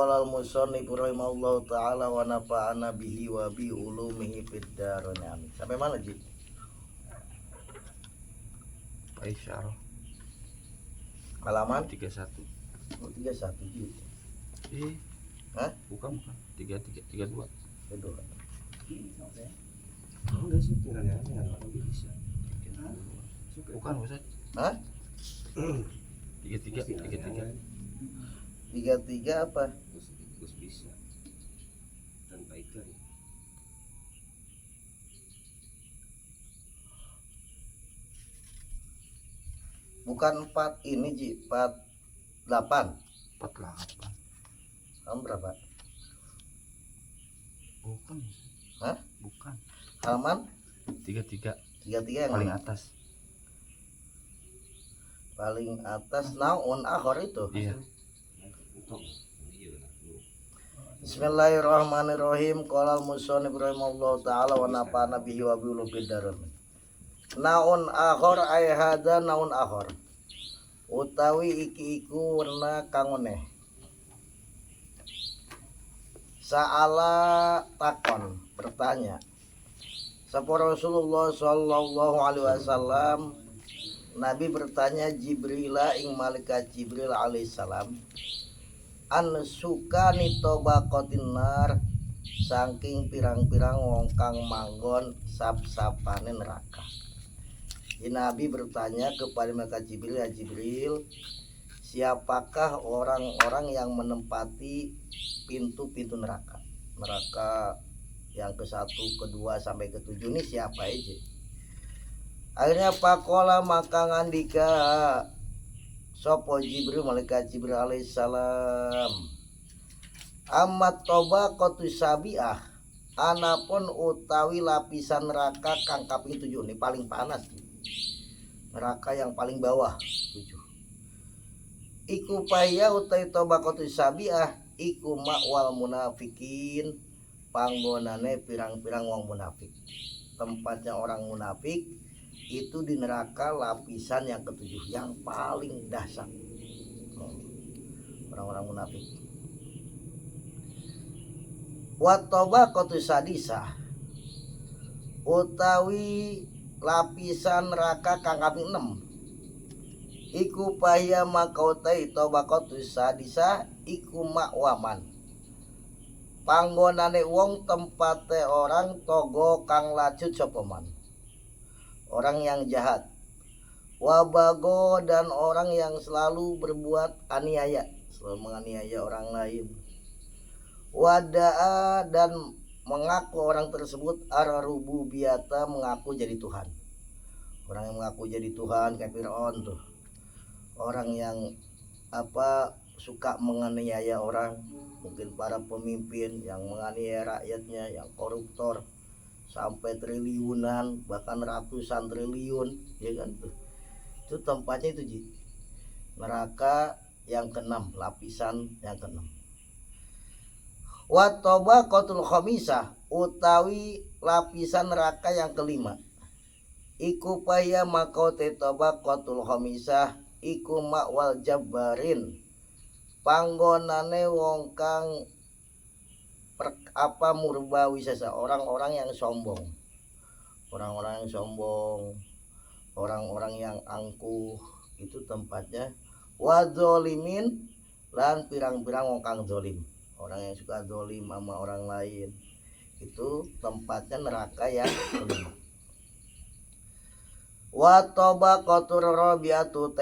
qala al-musannif rahimahullahu ta'ala wa nafa'ana bihi wa bi ulumihi fid dharain amin. Sampai mana, Ji? Aisyah Halaman 31. oh, 31, Ji. Hah? Bukan 32. Kedua. Enggak sih, tinggalnya bisa. Bukan Ustaz. Hah? 33. 33 apa? Terus bisa tanpa iklan. Bukan 4 ini, Ji. 48. 48. Halaman berapa? Bukan. Hah? Bukan. Halaman 33 33 yang paling mana? atas. Paling atas naun akhir itu. Iya. Bismillahirrahmanirrahim. Qala al-musannif rahimahullahu ta'ala wa nafa'ana bihi wa bi ulumid darin. Naun akhir ay hada naun akhir. Utawi iki iku werna kang meneh. Sa'ala takon, bertanya. Sapa Rasulullah sallallahu alaihi wasallam, Nabi bertanya Jibrila ing malaikat Jibril alaihissalam, an sukani tobaqatin nar, saking pirang-pirang wong kang manggon sap-sapane neraka. Nabi bertanya kepada malaikat Jibril, ya Jibril, siapakah orang-orang yang menempati pintu-pintu neraka? Neraka yang ke-1, ke-2 sampai ke-7 ini siapa aja? Akhirnya pakola maka ngandika sopo Jibril, malaikat Jibril alaihissalam, amat toba kotus sabiah, anapun utawi lapisan neraka kang kaping 7 ini paling panas, neraka yang paling bawah 7. Iku paya utai toba kotus sabiah, iku makwal munafikin, panggonane pirang-pirang wong munafik. Tempatnya orang munafik itu di neraka lapisan yang ke-7 yang paling dahsyat. Orang-orang munafik. Wa tabaqatu sadisah, utawi lapisan neraka kang kaping 6, iku paya makautai tabaqatu sadisah, iku makwaman, panggonane wong tempate orang togo kang lacut sapa man, orang yang jahat, wabago dan orang yang selalu berbuat aniaya, selalu menganiaya orang lain, wadaa dan mengaku orang tersebut ar-rububiyata, mengaku jadi Tuhan. Orang yang mengaku jadi Tuhan kayak Fir'aun tuh, orang yang suka menganiaya orang, mungkin para pemimpin yang menganiaya rakyatnya, yang koruptor sampai triliunan bahkan ratusan triliun, ya kan tuh. Itu tempatnya itu, Ji. Neraka yang ke-6, lapisan yang ke-6. Wa tabaqatul khamisah, utawi lapisan neraka yang ke-5, iku paya makote tabaqatul khamisah, iku makwal jabbarin, panggonane wong kang murbawi sesa, orang-orang yang sombong, orang-orang yang sombong, orang-orang yang angkuh, itu tempatnya. Wadzolimin, lan pirang-pirang wong kang zolim, orang yang suka zolim sama orang lain, itu tempatnya neraka yang kelima. Wa tabaqatur rabi'atu,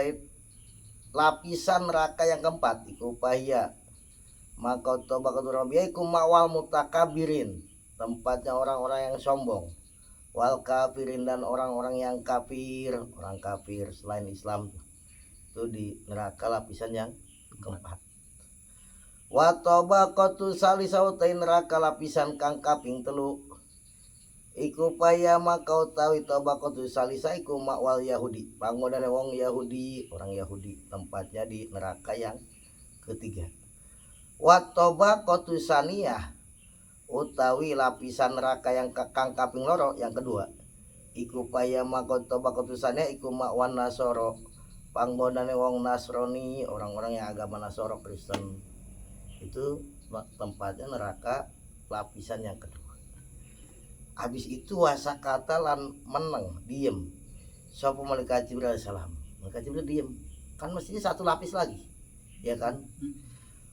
lapisan neraka yang keempat, iku pahya maka tabaqatur rabi'ah, iku mawal mutakabirin, tempatnya orang-orang yang sombong, wal kafirin, dan orang-orang yang kafir, orang kafir selain Islam, itu di neraka lapisan yang keempat. Wa tabaqatu salisau, neraka lapisan kang kaping 3, iku paya maka utawi tabaqatu salisa, iku makwal Yahudi, panggonane wong Yahudi, orang Yahudi, tempatnya di neraka yang ketiga. Wa tabaqatu saniyah, utawi lapisan neraka yang kang kaping 2, yang kedua, iku paya maka tabaqatu saniyah, iku makwan Nasoro, panggonane wong Nasrani, orang-orang yang agama Nasoro, Kristen, Itu tempatnya neraka lapisan yang kedua. Habis itu wasakata lan meneng diem sapa malaikat Jibril alaihi salam. Malaikat Jibril diem, kan mestinya satu lapis lagi, ya kan?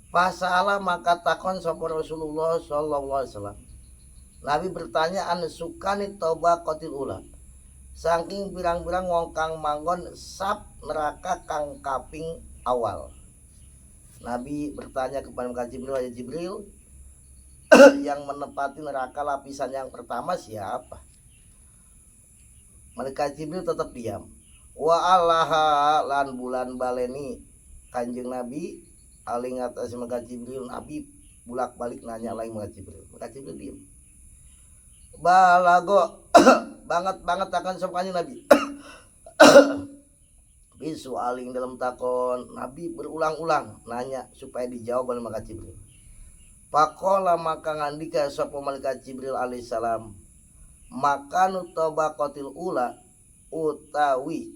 Fasalah maka takon sapa Rasulullah sallallahu alaihi wasallam. Nabi bertanya an sukani tabaqatil ula. Saking pirang-pirang wong kang manggon sap neraka kang kaping awal. Nabi bertanya kepada malaikat Jibril, ya Jibril, yang menempati neraka lapisan yang pertama siapa? Malaikat Jibril tetap diam. Wa allaha lan bulan baleni Kanjeng Nabi aling atas malaikat Jibril. Nabi bulak-balik nanya lagi malaikat Jibril. Malaikat Jibril diam. Balago banget akan sop Kanjeng Nabi. Bisu aling dalam takon. Nabi berulang-ulang nanya supaya dijawab oleh malaikat Jibril. Pakola maka ngandika sapa malaikat Jibril alaihissalam, maka tabaqatil ula utawi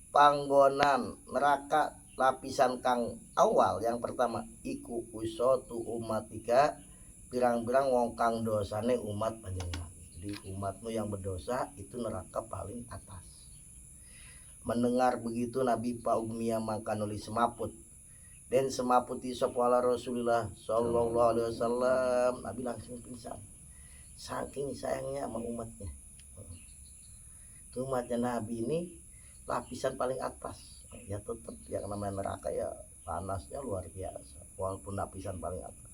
panggonan neraka lapisan kang awal yang pertama iku usatu umatika, pirang-pirang wong kang dosane umat panjenengan. Jadi umatmu yang berdosa itu neraka paling atas. Mendengar begitu Nabi Paumia maka nulis semaput dan semaputi sapa Rasulullah sallallahu alaihi wasallam. Nabi langsung pingsan saking sayangnya sama umatnya. Umatnya Nabi ini lapisan paling atas, ya tetap yang namanya neraka ya panasnya luar biasa walaupun lapisan paling atas.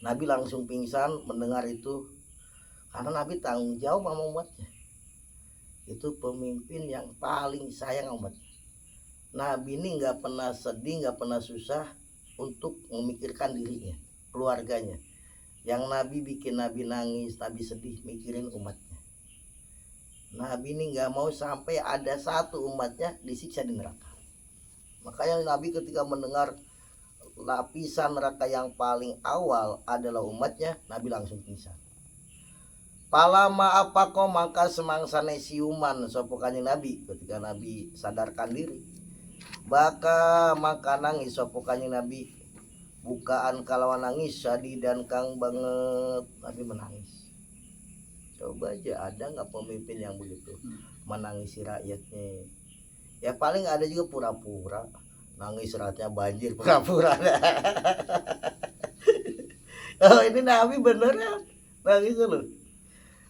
Nabi langsung pingsan mendengar itu karena Nabi tanggung jawab sama umatnya. Itu pemimpin yang paling sayang umatnya. Nabi ini nggak pernah sedih, nggak pernah susah untuk memikirkan dirinya, keluarganya. Yang Nabi bikin Nabi nangis, Nabi sedih, mikirin umatnya. Nabi ini nggak mau sampai ada satu umatnya disiksa di neraka. Makanya Nabi ketika mendengar lapisan neraka yang paling awal adalah umatnya, Nabi langsung pingsan. Palama apako maka semangsane siuman sapa Kanjeng Nabi ketika Nabi sadarkan diri. Baka maka nangis sapa Kanjeng Nabi, bukaan kalawan nangis dan kang banget. Nabi menangis. Coba aja ada nggak pemimpin yang begitu menangisi rakyatnya? Ya paling ada juga pura-pura nangis rakyatnya banjir pura-pura. Oh ini Nabi beneran nangis loh.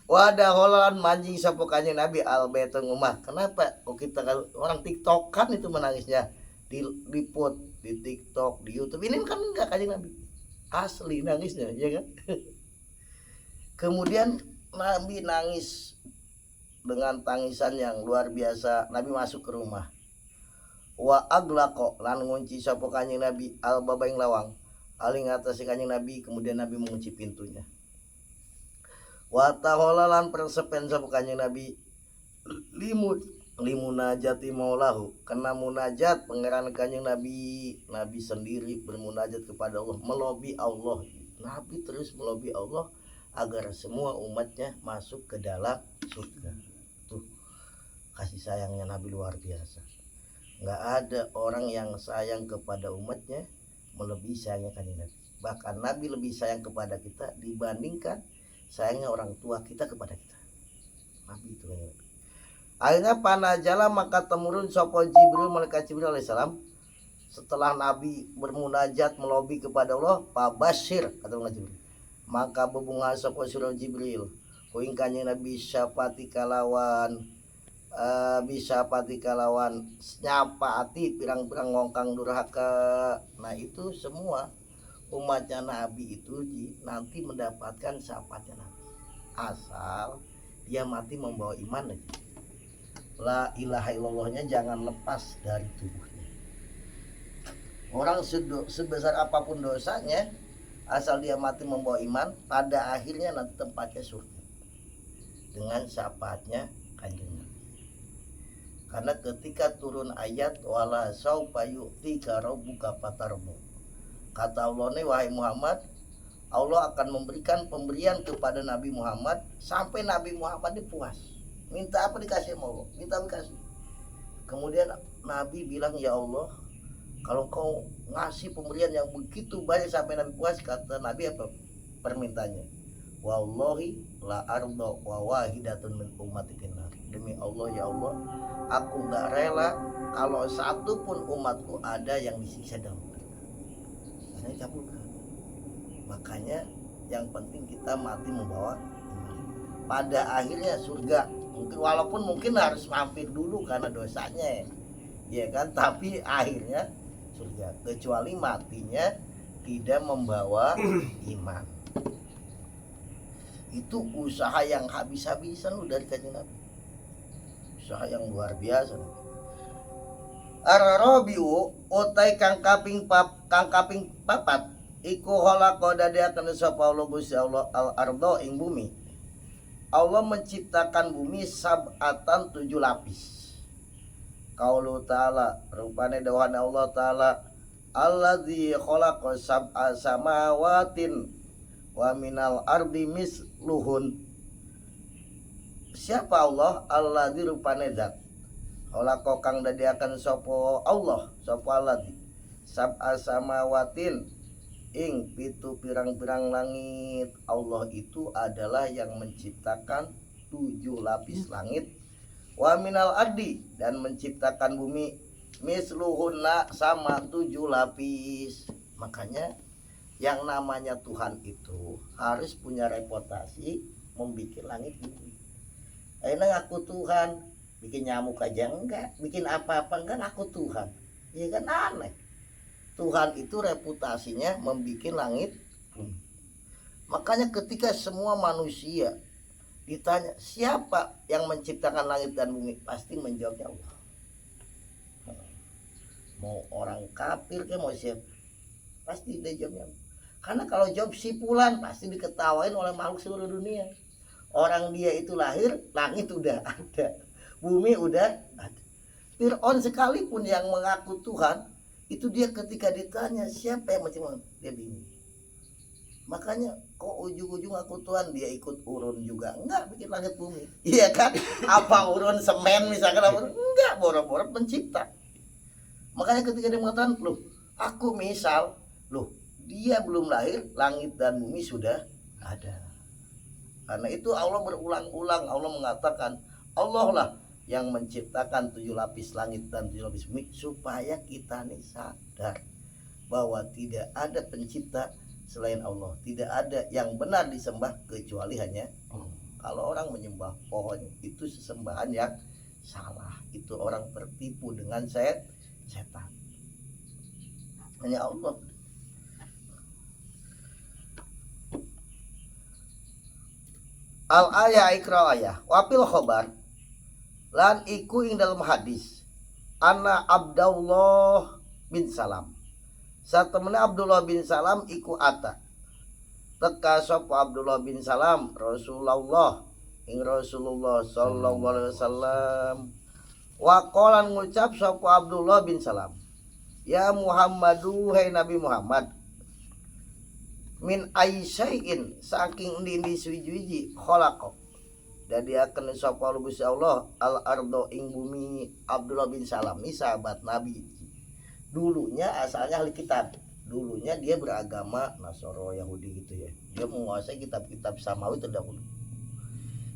Wadah holan manjing sapa Kanjeng Nabi albetung umah. Kenapa? Oh kita orang TikTokan itu menangisnya diliput di TikTok, di YouTube. Ini kan enggak Kanjeng Nabi. Asli nangisnya, ya kan? Kemudian Nabi nangis dengan tangisan yang luar biasa. Nabi masuk ke rumah. Wa aglaqo lan ngunci sapa Kanjeng Nabi al babaing lawang. Aling atas Kanjeng Nabi, kemudian Nabi mengunci pintunya. Wa ta'ala lan persepen sapa Kanjeng Nabi limunajati maulahu, karena munajat pangeran Kanjeng Nabi. Nabi sendiri bermunajat kepada Allah, melobi Allah. Nabi terus melobi Allah agar semua umatnya masuk ke dalam surga. Tuh kasih sayangnya Nabi luar biasa. Nggak ada orang yang sayang kepada umatnya melebihi sayangnya Kanjeng Nabi. Bahkan Nabi lebih sayang kepada kita dibandingkan sayangnya orang tua kita kepada kita. Nabi itu kan. Akhirnya panajala maka temurun sapa Jibril malaikat Jibril alaihissalam. Setelah Nabi bermunajat melobi kepada Allah, pabashir kata malaikat Jibril. Maka bebunga sapa surah Jibril. Kuing Kanjeng Nabi syafati kalawan nyapaati pirang-pirang ngongkang durhaka. Nah itu semua umatnya Nabi itu nanti mendapatkan syafaatnya Nabi asal dia mati membawa iman aja. La ilaha illallahnya jangan lepas dari tubuhnya. Orang sebesar apapun dosanya asal dia mati membawa iman, pada akhirnya nanti tempatnya surga dengan syafaatnya Kanjeng Nabi. Karena ketika turun ayat wala saufa yu'tika rabbuka fatarbu, kata Allah nih, wahai Muhammad, Allah akan memberikan pemberian kepada Nabi Muhammad sampai Nabi Muhammad ini puas. Minta apa dikasih sama Allah, minta dikasih. Kemudian Nabi bilang, ya Allah, Kalau kau ngasih pemberian yang begitu banyak sampai Nabi puas, kata Nabi apa permintaannya? Wallahi la ardo wa wahidatun min ummati finnar. Demi Allah ya Allah, aku gak rela kalau satu pun umatku ada yang disiksa dalam neraka. Saya kabulkan. Makanya yang penting kita mati membawa iman. Pada akhirnya surga. Mungkin walaupun mungkin harus mampir dulu karena dosanya ya kan, tapi akhirnya surga, kecuali matinya tidak membawa iman. Itu usaha yang habis-habisan lu dari kanjeng Nabi, usaha yang luar biasa. Ar-Rabiu utai kang kaping papat iku khalaqa dadiakeun sapa Allah Gusti Allah al-ardo ing bumi. Allah menciptakan bumi sab'atan 7 lapis. Qaulu ta'ala rupane dawuhan Allah ta'ala alladzi khalaqa sab'a samawatin wa minal ardi misluhun. Siapa Allah? Alladzi rupane zat khalaqa kang dadiaken sapa Allah sapa alladzi sab'a samawatin ing pitu pirang-pirang langit. Allah itu adalah yang menciptakan 7 lapis langit, wa minal ardi dan menciptakan bumi misluhunna sama 7 lapis. Makanya yang namanya Tuhan itu harus punya reputasi membikin langit bumi. Enak aku Tuhan, bikin nyamuk aja enggak, bikin apa-apa enggak, aku Tuhan. Ya kan aneh. Tuhan itu reputasinya membikin langit bumi. Makanya ketika semua manusia ditanya siapa yang menciptakan langit dan bumi, pasti menjawabnya Allah. Mau orang kafir ke mau siapa, pasti dia jawabnya Allah. Karena kalau jawab si fulan pasti diketawain oleh makhluk seluruh dunia. Orang dia itu lahir, langit udah ada, bumi udah ada. Fir'aun sekalipun yang mengaku Tuhan, itu dia ketika ditanya siapa yang menciptakan, dia bingung. Makanya kok ujung-ujung aku Tuhan, dia ikut urun juga enggak bikin langit bumi. Iya kan? Apa urun semen misalkan, enggak, boro-boro pencipta. Makanya ketika dia mengatakan, loh aku misal, loh dia belum lahir, langit dan bumi sudah ada. Karena itu Allah berulang-ulang Allah mengatakan Allah lah yang menciptakan 7 lapis langit dan 7 lapis bumi, supaya kita nih sadar bahwa tidak ada pencipta selain Allah, tidak ada yang benar disembah kecuali hanya Allah. Kalau orang menyembah pohon itu sesembahan yang salah, itu orang tertipu dengan setan. Hanya Allah. Al ayah ikra ayah wapil khobar lan iku ing dalam hadis anna Abdullah bin Salam satemene Abdullah bin Salam iku ata teka sapa Abdullah bin Salam Rasulullah ing Rasulullah sallallahu alaihi wasallam wa qala ngucap sapa Abdullah bin Salam ya Muhammadu hai Nabi Muhammad min aisyai'in saking ndi suwiji khalaqa dadiakeun sapa Gusti Allah al ardo ing bumi. Abdullah bin Salam ini sahabat Nabi, dulunya asalnya ahli kitab, dulunya dia beragama Nasoro Yahudi gitu ya, dia menguasai kitab-kitab samawi terdahulu,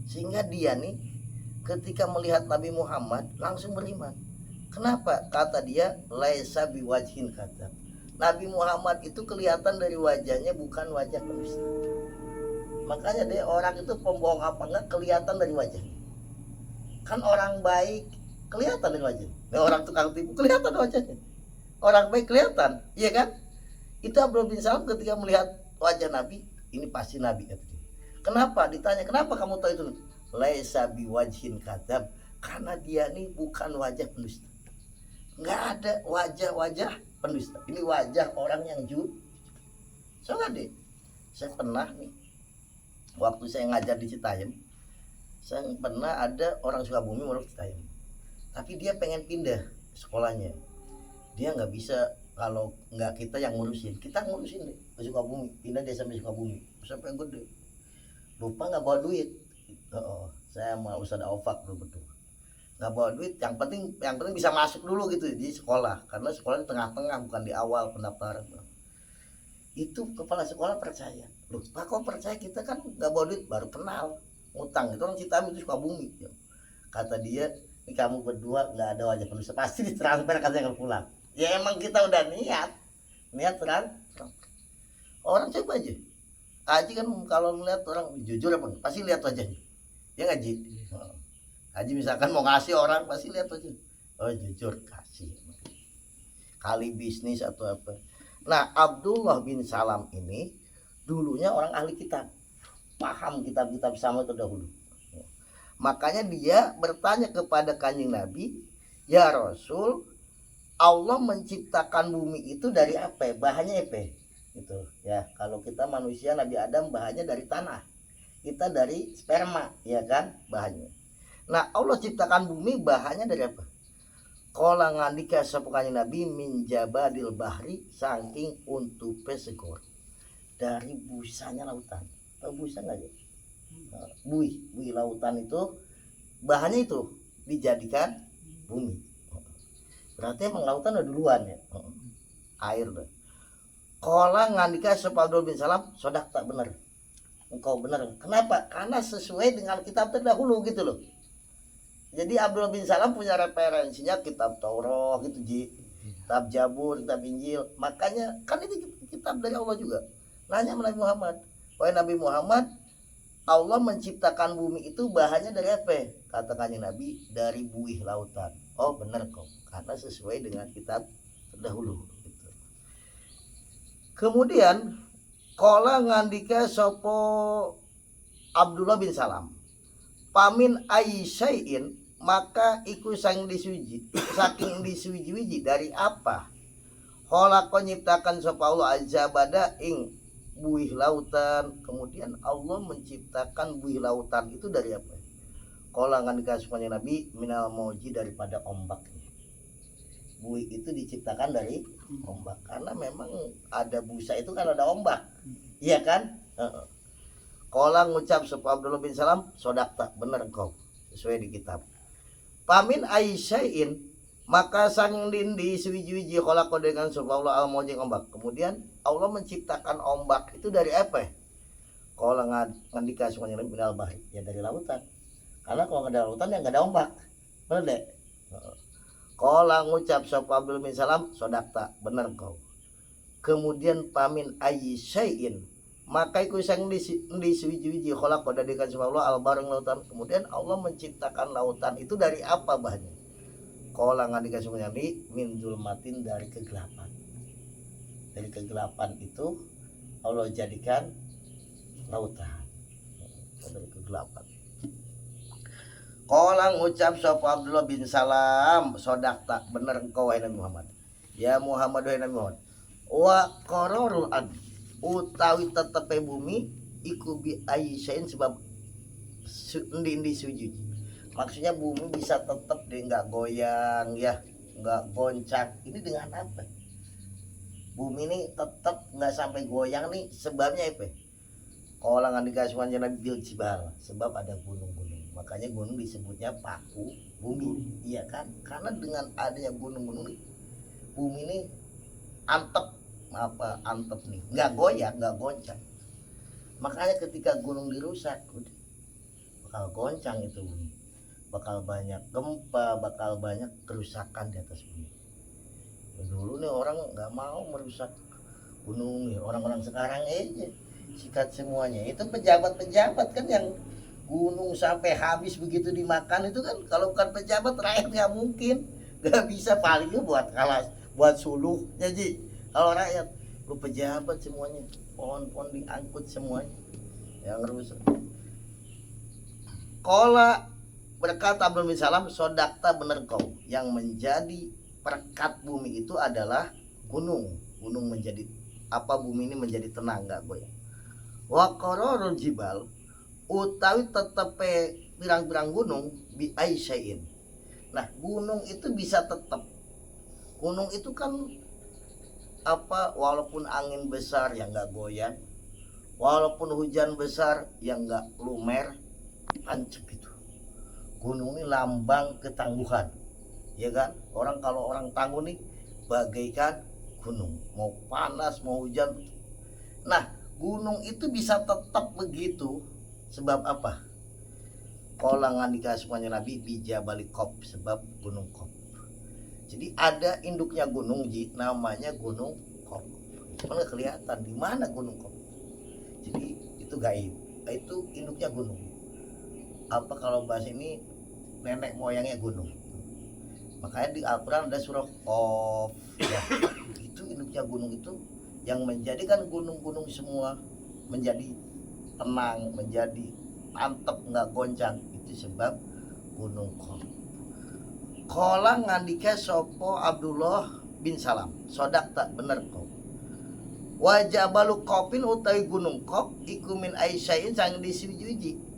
sehingga dia nih ketika melihat Nabi Muhammad langsung beriman. Kenapa? Kata dia laisa biwajhin, kata Nabi Muhammad itu kelihatan dari wajahnya bukan wajah pendusta. Makanya dia orang itu pembohong apa enggak kelihatan dari wajahnya. Kan orang baik kelihatan dari wajahnya. Nah, orang tukang tipu kelihatan dari wajahnya. Orang baik kelihatan, iya kan? Itu Abdullah bin Salam ketika melihat wajah Nabi, ini pasti Nabi katanya. Kenapa? Ditanya, kenapa kamu tahu itu? Laisa biwajhin kadzab, karena dia ini bukan wajah pendusta. Enggak ada wajah-wajah pendusta. Ini wajah orang yang jujur. Soalnya deh, saya pernah nih waktu saya ngajar di Citayam, saya pernah ada orang Sukabumi mau ke Citayam, tapi dia pengen pindah sekolahnya. Dia nggak bisa kalau nggak kita yang ngurusin, kita ngurusin deh ke Sukabumi, pindah dia sampai Sukabumi, sampai gede. Lupa nggak bawa duit. Saya sama Ustadz Aufak dulu betul. nggak bawa duit, yang penting bisa masuk dulu gitu di sekolah, karena sekolah di tengah-tengah bukan di awal pendaftaran. Itu kepala sekolah percaya, loh Pak kok percaya, kita kan nggak bawa duit, baru kenal ngutang, itu orang Citami itu Sukabumi ya. Kata dia, ini kamu berdua nggak ada wajah penuh, pasti ditransfer katanya kalau pulang. Ya emang kita udah niat transfer. Orang coba aja Haji kan, kalau melihat orang jujur apa pasti lihat wajahnya, ya nggak Ji? Haji misalkan mau ngasih orang pasti lihat aja, oh jujur kasih, kali bisnis atau apa. Nah Abdullah bin Salam ini dulunya orang ahli kitab, paham kitab-kitab sama terdahulu. Makanya dia bertanya kepada Kanjeng Nabi, ya Rasul, Allah menciptakan bumi itu dari apa? Bahannya apa? Gitu ya. Kalau kita manusia, Nabi Adam bahannya dari tanah, kita dari sperma, ya kan bahannya. Nah Allah ciptakan bumi bahannya dari apa? Kala ngandika sepukanya Nabi min jabadil bahri, saking untupe segor, dari busanya lautan. Tahu busa nggak ya? Buih lautan itu bahannya itu dijadikan bumi. Berarti emang lautan udah duluan ya, air udah. Kala ngandika sepabdul bin Salam, sodak tak benar, engkau benar. Kenapa? Karena sesuai dengan kitab terdahulu gitu loh. Jadi Abdullah bin Salam punya referensinya kitab Taurat gitu Ji, kitab Jabur, kitab Injil. Makanya kan ini kitab dari Allah juga. Nanya Nabi Muhammad, wahai Nabi Muhammad, Allah menciptakan bumi itu bahannya dari apa? Katakannya Nabi, dari buih lautan. Oh benar kok, karena sesuai dengan kitab terdahulu. Gitu. Kemudian kola ngandika sopo Abdullah bin Salam, pamin aisyaiin, maka iku saking disuji dari apa? Khalaqa nyiptakan sapa Allah azabada ing buih lautan. Kemudian Allah menciptakan buih lautan itu dari apa? Qala ngandika supaya Nabi minal mauji, daripada ombak. Buih itu diciptakan dari ombak, karena memang ada busa itu kan ada ombak, iya kan? Qala ngucap sapa Abdullah bin Salam, sodakta, bener engkau, sesuai di kitab. Pamin aisya'in, maka sang dindi suwiji-wiji khalaqa dengan sapa Allah al-mauji ombak. Kemudian Allah menciptakan ombak itu dari apa? Qala ngandika semuanya minal bahri, ya dari lautan. Karena kalau nggak ada lautan ya nggak ada ombak. Bener deh. Qala ngucap sapa Abdullah bin Salam, sodakta, bener engkau. Kemudian pamin aisya'in, maka iku sang di suwiji-wiji khalaqa dadikan sapa Allah al-barang lautan. Kemudian Allah menciptakan lautan itu dari apa bahannya? Qala ngandika semuanya min zulmatin, dari kegelapan. Dari kegelapan itu Allah jadikan lautan. Dari kegelapan. Qala ngucap sapa Abdullah bin Salam, sodakta, bener engkau wahai Nabi Muhammad. Ya Muhammad wahai Nabi Muhammad. Wa qararul ard, utawi tetepe bumi iku bi aisya'in, sebab endi sujud. Maksudnya bumi bisa tetap deh, nggak goyang ya, nggak goncang. Ini dengan apa? Bumi ini tetap nggak sampai goyang nih, sebabnya apa? Kalau nggak dikasih Nabi bil jibal, sebab ada gunung-gunung. Makanya gunung disebutnya paku bumi, iya kan? Karena dengan adanya gunung-gunung, bumi ini antep nih, nggak goyang, nggak goncang. Makanya ketika gunung dirusak, udah bakal goncang itu bumi, bakal banyak gempa, bakal banyak kerusakan di atas bumi. Dulu nih orang nggak mau merusak gunung nih, orang-orang sekarang aja sikat semuanya. Itu pejabat-pejabat kan yang gunung sampai habis begitu dimakan itu kan. Kalau bukan pejabat, rakyat nggak mungkin, nggak bisa, palingnya buat kalah, buat suluh. Jadi kalau rakyat, lu pejabat semuanya, pohon-pohon diangkut semuanya yang rusak. Kola berkata Abdul bin Salam, sodakta, bener kau, yang menjadi perekat bumi itu adalah gunung. Gunung menjadi apa, bumi ini menjadi tenang, nggak goyang. Wa qararul jibal, utawi tetepe pirang-pirang gunung bi aisya'in. Nah gunung itu bisa tetap, gunung itu kan apa, walaupun angin besar yang nggak goyang, walaupun hujan besar yang nggak lumer, pancep itu. gunung ini lambang ketangguhan, ya kan? Kalau orang tangguh nih bagaikan gunung, mau panas mau hujan. Nah, gunung itu bisa tetap begitu sebab apa? Kolangan dikasih semuanya Nabi bija balik kop, sebab gunung kop. Jadi ada induknya gunung Ji, namanya gunung kop. Cuman nggak kelihatan di mana gunung kop. Jadi itu gaib. Itu induknya gunung. Apa kalau bahasa ini nenek moyangnya gunung. Makanya di Al-Quran ada surah Qaf ya. Itu induknya gunung itu yang menjadikan gunung-gunung semua menjadi tenang, menjadi mantep, nggak goncang. Itu sebab gunung Qaf. Kola ngandika sopo Abdullah bin Salam, sodak tak bener kau. Wajah balu kopin utawi gunung Qaf iku min Aisyah sang disijuji.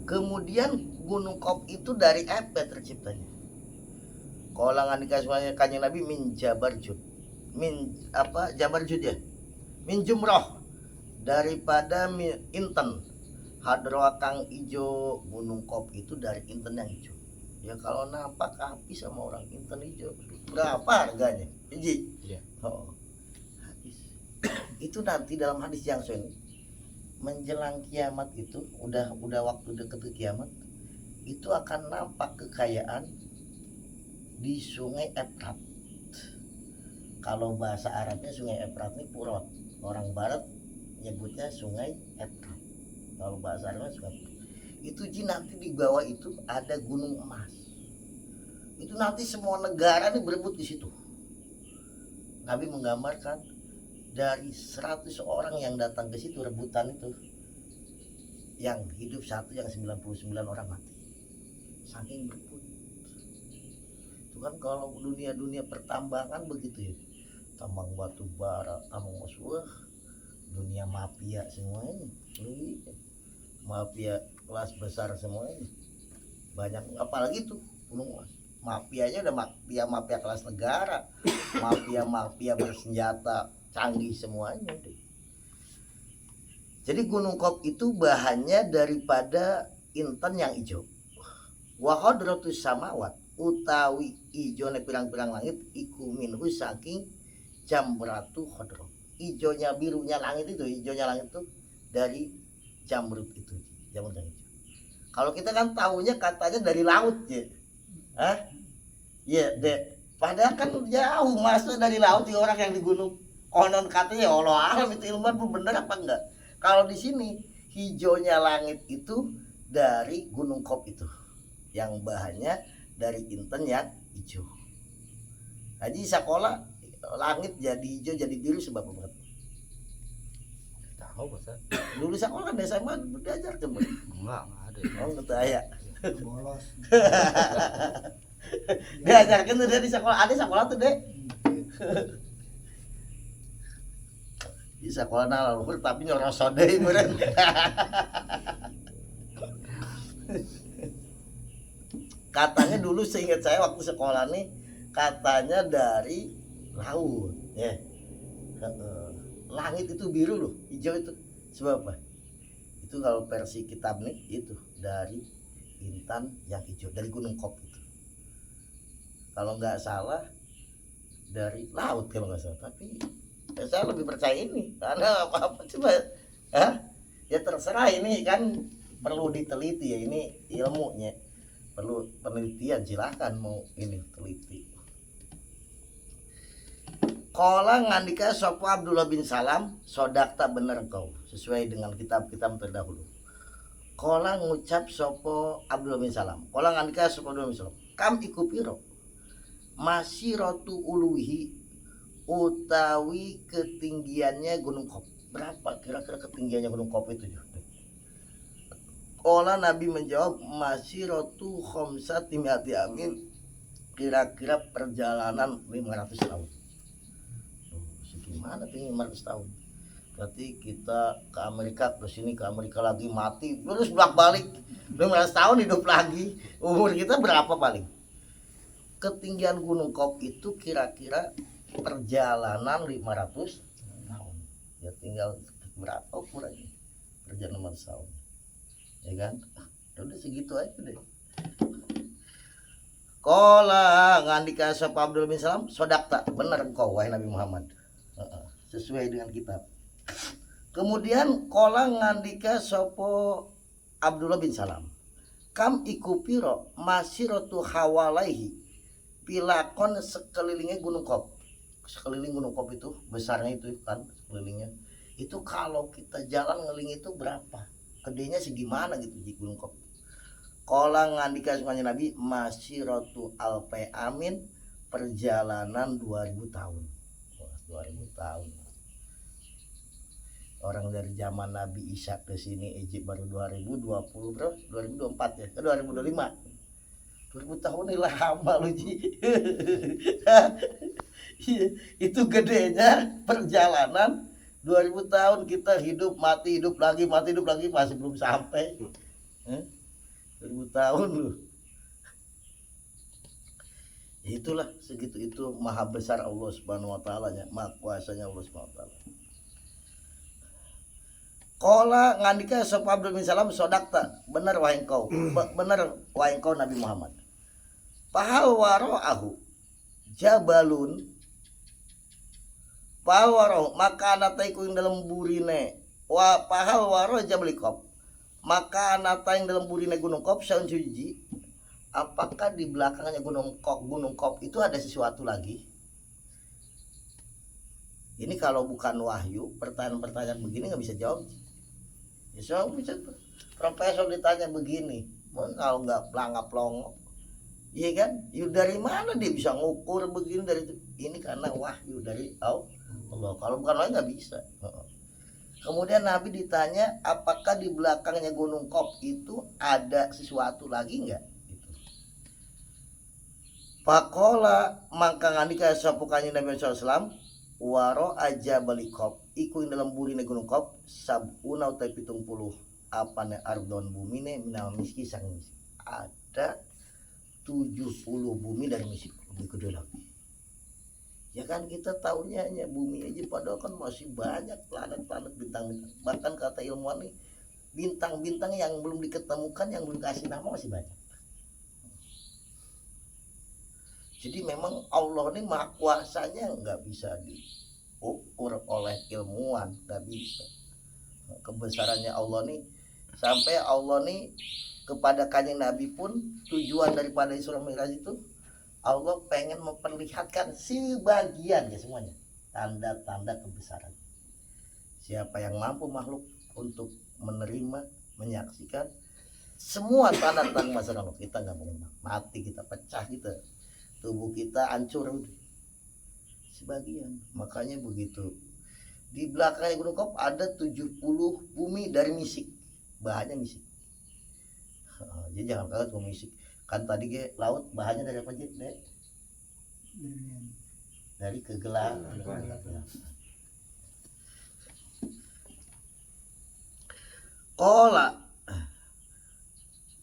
Kemudian gunung Qaf itu dari apa terciptanya? Kolangan dikasih kanjeng Nabi min Jabarjud. Min apa? Jabarjud ya. Min jumroh, daripada min inten. Hadroa kang ijo, gunung Qaf itu dari inten yang hijau. Ya kalau nampak api sama orang inten hijau, berapa harganya? Iji. Iya. Oh. Habis. Itu nanti dalam hadis yang sahih menjelang kiamat itu udah waktu deket ke kiamat itu akan nampak kekayaan di Sungai Efrat. Kalau bahasa Arabnya Sungai Efrat ini Purot, orang Barat nyebutnya Sungai Efrat. Kalau bahasa Arabnya Sungai Efrat. Itu Ji, nanti di bawah itu ada gunung emas. Itu nanti semua negara ini berebut di situ. Nabi menggambarkan dari 100 orang yang datang ke situ rebutan itu, yang hidup satu, yang 99 orang mati. Saking berebut. Itu kan kalau dunia pertambangan begitu ya. Tambang batu bara, tambang emas, wah, dunia mafia semuanya. Mafia kelas besar semuanya. Banyak, apalagi tuh gunung emas. Mafianya udah mafia kelas negara, mafia bersenjata canggih semuanya deh. Jadi gunung Qaf itu bahannya daripada inten yang hijau. Wa hadratus samawat utawi ijone pirang-pirang langit iku minhu saking jamratu khadra. Ijonya birunya langit itu, ijonya langit itu dari jamrut itu, jamrut yang hijau. Kalau kita kan tahunya katanya dari laut ya. Hah? Ya, dek. Padahal kan jauh masuk dari laut di orang yang di gunung. Konon katanya Allah alam itu ilmuwan bener apa enggak? Kalau di sini hijaunya langit itu dari gunung Qaf itu, yang bahannya dari inten yang hijau. Haji sekolah langit jadi hijau jadi biru sebab apa? Tahu bahasa. Dulu sekolah kan SMA diajarkan bu. Enggak ada. Oh nggak tahu ya. bolos. Diajarkan tuh dari sekolah, ada sekolah tuh deh. Di sekolah lalu tapi nyorosot deh meren. Katanya dulu seingat saya waktu sekolah nih katanya dari laut ya. Langit itu biru loh, hijau itu sebab apa? Itu kalau versi kitab nih itu dari intan yang hijau dari gunung Qaf itu. Kalau nggak salah dari laut kalau nggak salah, tapi ya saya lebih percaya ini karena apa coba ya terserah, ini kan perlu diteliti ya, ini ilmunya perlu penelitian, silahkan mau ini teliti. Kola ngandika sopo Abdullah bin Salam sodak tak bener kau sesuai dengan kitab-kitab terdahulu. Kola ngucap sopo Abdullah bin Salam, kola ngandika sopo Abdullah bin Salam kam ikupiro masih rotu uluhi utawi ketinggiannya gunung Qaf. Berapa kira-kira ketinggiannya gunung Qaf itu? Kola Nabi menjawab masih rotu khomsa timati amin, kira-kira perjalanan 500 tahun. Segimana tuh 500 tahun? Berarti kita ke Amerika, terus ini ke Amerika lagi mati, terus bolak-balik 500 tahun hidup lagi. Umur kita berapa paling? Ketinggian gunung Qaf itu kira-kira perjalanan 500 tahun. Ya tinggal berapa ukurannya? Perjalanan 500 tahun. Ya kan? Ya udah segitu aja deh. Kola ngandika sapa Abdul bin Salam, sodakta, benar engkau wahai Nabi Muhammad. Sesuai dengan kitab. Kemudian kola ngandika sapa Abdullah bin Salam, kam iku piro masiratu hawalaihi, pilakon sekelilingnya Gunung Kop. Sekeliling Gunung Kop itu besarnya itu kan sekelilingnya. Itu kalau kita jalan ngeling itu berapa? Gedenya segimana gitu di Gunung Kop. Kola ngandika semuanya Nabi, masiratu alpe amin, perjalanan 2000 tahun. Wah, 2000 tahun. Orang dari zaman Nabi Isa ke sini Egypt baru 2020 bro, 2024 ya, ke 2025. 2000 tahun ini lama lu Ji. Itu gedenya perjalanan 2000 tahun, kita hidup mati hidup lagi masih belum sampai. 2000 tahun loh. Itulah segitu itu maha besar Allah Subhanahu wa taala nya, maha kuasanya Allah Subhanahu wa taala. Qala ngandika sapa Abdul bin Salam, sodakta, benar wahai engkau, benar wahai engkau Nabi Muhammad. Pahal wara'ahu jabalun, pahal wara'ahu maka anataiku yang dalam burine, wa pahal waro jabalikop, maka anata yang dalam burine Gunung Kop saun suji. Apakah di belakangnya Gunung Kop itu ada sesuatu lagi? Ini kalau bukan wahyu, pertanyaan-pertanyaan begini nggak bisa jawab. Ya so, bisa profesor ditanya begini, kalau nggak pelangap-pelongok, iya kan? Yuk dari mana dia bisa ngukur begini dari itu? Ini karena wahyu dari Allah. Kalau bukan wahyu nggak bisa. Kemudian Nabi ditanya, apakah di belakangnya Gunung Kop itu ada sesuatu lagi nggak? Gitu. Pakola mangka ngandika sapukannya Nabi SAW, waro aja balikop, iku yang dalam burine Gunung Kop, sabuna utai 70 apane ardon bumine minal miski sang misik. Ada 70 bumi dari misik, lebih gede lagi. Ya kan kita tahunya hanya bumi aja, padahal kan masih banyak planet-planet, bintang-bintang. Bahkan kata ilmuwan nih, bintang-bintang yang belum diketemukan, yang belum kasih nama masih banyak. Jadi memang Allah ini maha kuasanya nggak bisa diukur oleh ilmuwan, nggak bisa. Kebesarannya Allah nih, sampai Allah nih kepada Kanjeng Nabi pun tujuan daripada Isra Mi'raj itu Allah pengen memperlihatkan sebagian ya semuanya tanda-tanda kebesaran. Siapa yang mampu makhluk untuk menerima, menyaksikan semua tanda-tanda kebesaran Allah, kita nggak boleh mati, kita pecah gitu, tubuh kita hancur sebagian. Makanya begitu di belakang Gunung Kop ada 70 bumi dari misik, bahannya misik. Jadi jangan kaget kalau misik. Kan tadi ke laut bahannya dari apa sih, Dek? Dari kegelapan.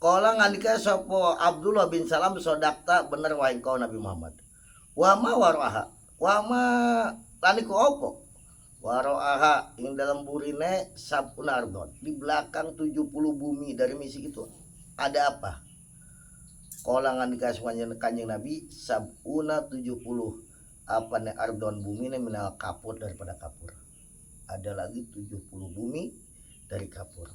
Kola ngandika sapa Abdullah bin Salam, sodakta, bener wahai engkau Nabi Muhammad. Wa ma waraha, wa ma taniku opo? Waraha yang dalam burine sabun ardon, di belakang 70 bumi dari misik itu ada apa? Kolangan dikasih Kanjeng Nabi, sabuna 70 apa nih ardon bumi nih minal kapur, daripada kapur. Ada lagi 70 bumi dari kapur.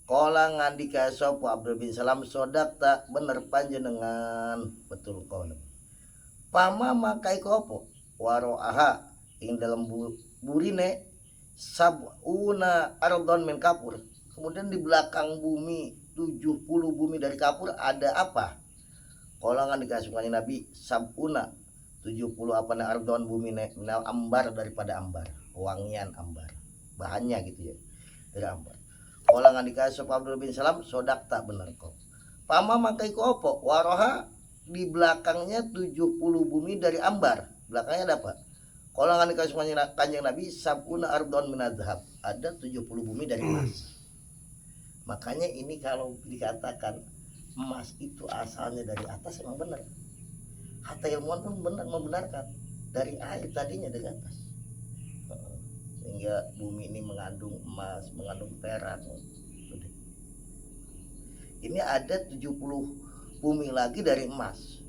Kolangan dikasih sopo Abdul bin Salam, sodakta, bener panjenengan, betul kau. Pama makai kopo waroaha yang dalam burine sabuna ardon min kapur. Kemudian di belakang bumi 70 bumi dari kapur ada apa? Kolangan dikasih Nabi, sabuna 70 apa nih ardon bumi minal ambar, daripada ambar, wangian ambar, bahannya gitu ya, dari ambar. Kolangan dikasih Abdul bin Salam, sodakta, bener kok. Pama makai kopo waroha, di belakangnya 70 bumi dari ambar, belakangnya ada apa? Kolangan dikasih Kanjeng Nabi, sabuna ardon minadzhab, ada 70 bumi dari emas. Makanya ini kalau dikatakan emas itu asalnya dari atas, emang benar. Kata ilmuwan pun benar, membenarkan dari air tadinya dari atas. Sehingga bumi ini mengandung emas, mengandung perak. ini ada 70 bumi lagi dari emas.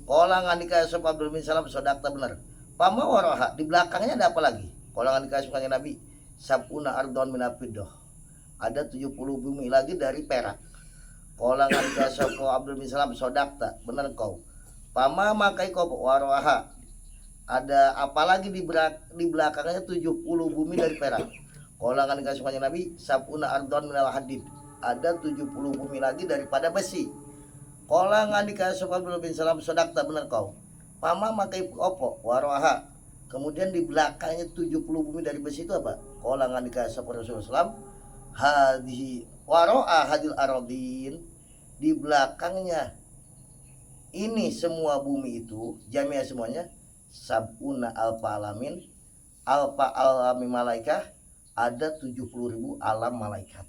Kolangan dikasih sop Abdul bin Salam sodakta bener. Pama waroha di belakangnya ada apa lagi? Kolangan dikasih Nabi sabuna ardon minafidoh. Ada 70 bumi lagi dari perak. Kolangan dikasih sop Abdul bin Salam sodakta bener kau. Pama makai kau waroha. Ada apa lagi di belakangnya 70 bumi dari perak. Kolangan dikasih Nabi sabuna ardon minal hadid. Ada 70 bumi lagi daripada besi. Kolangan dikasih Abdul bin Salam sodakta bener kau. Pama makai opo waroha. Kemudian di belakangnya 70 bumi dari besi itu apa? Kolangan dikasih Rasulullah SAW. Hadhi waroha hadil aradin. Di belakangnya ini semua bumi itu jamiah semuanya sabuna alfa alamin alfa alami malaikah, ada 70.000 alam malaikat.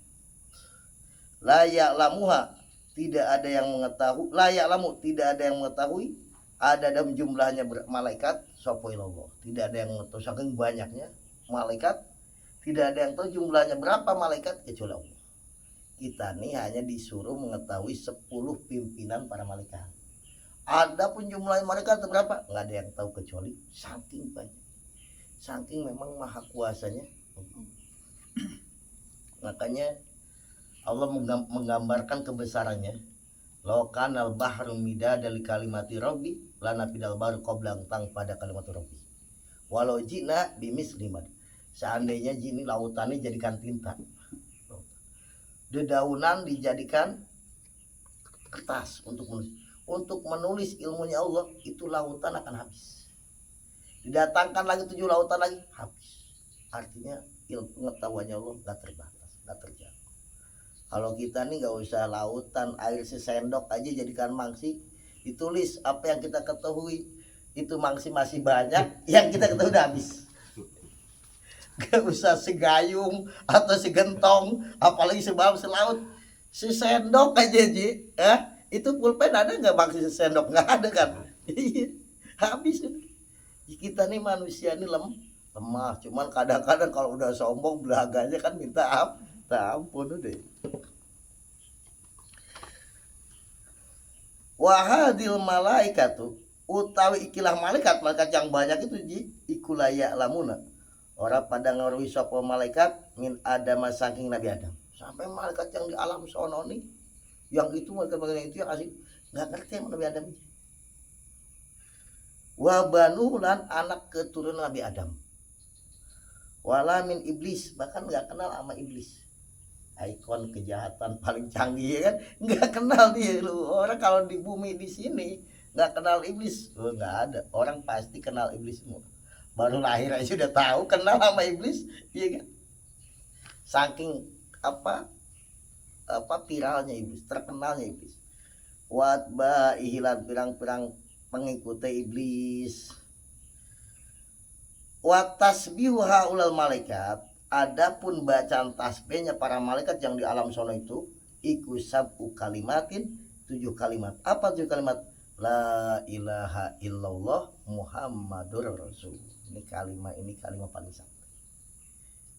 Layak lamuha, tidak ada yang mengetahui. Layak lamu, tidak ada yang mengetahui. Ada dalam jumlahnya malaikat sopoilallah, tidak ada yang mengetahui. Saking banyaknya malaikat, tidak ada yang tahu jumlahnya berapa malaikat kecuali Allah. Kita nih hanya disuruh mengetahui 10 pimpinan para malaikat. Ada pun jumlah malaikat berapa, nggak ada yang tahu kecuali saking banyak. Saking memang maha kuasanya. Makanya Allah menggambarkan kebesarannya. Lokan al bahru midada li kalimati rabbi lana fidal bahru qoblang tang pada kalimat rabbi. Walau jina bimis limat. Seandainya jini lautannya jadikan tinta, dedaunan dijadikan kertas untuk menulis ilmunya Allah, itu lautan akan habis. Didatangkan lagi 7 lautan lagi habis. Artinya ilmu pengetahuannya Allah nggak terbatas, nggak terjangkau. Kalau kita nih nggak usah lautan, air sesendok aja jadikan mangsi, ditulis apa yang kita ketahui, itu mangsi masih banyak, yang kita ketahui udah habis. Gak usah segayung atau segentong, apalagi sebab selaut, sesendok aja Ji. Itu pulpen ada nggak mangsi sesendok? Nggak ada kan? Habis. Kita nih manusia nih lemah, cuman kadang-kadang kalau udah sombong belaganya kan minta ampun deh. Wahadil malaikatu utawi ikilah malaikat yang banyak itu Ji ikulaya lamuna. Orang pada ngerui sapa malaikat min Adam saking Nabi Adam. Sampai malaikat yang di alam sono nih, yang itu malaikat itu yang asik nggak ngerti yang Nabi Adam. Wa banu lan anak keturunan Nabi Adam. Wala min iblis, bahkan nggak kenal sama iblis. Ikon kejahatan paling canggih ya kan, nggak kenal dia lu. Orang kalau di bumi di sini nggak kenal iblis, nggak ada. Orang pasti kenal iblis semua. Baru lahir aja udah tahu kenal sama iblis, iya kan? Saking apa viralnya iblis, terkenalnya iblis. Watba ihilan pirang-pirang pengikuti iblis. Watasbihu haulal malaikat. Adapun bacaan tasbihnya para malaikat yang di alam sono itu iku sabu kalimatin 7 kalimat. Apa 7 kalimat? La ilaha illallah Muhammadur Rasul. Ini kalimat paling sakti.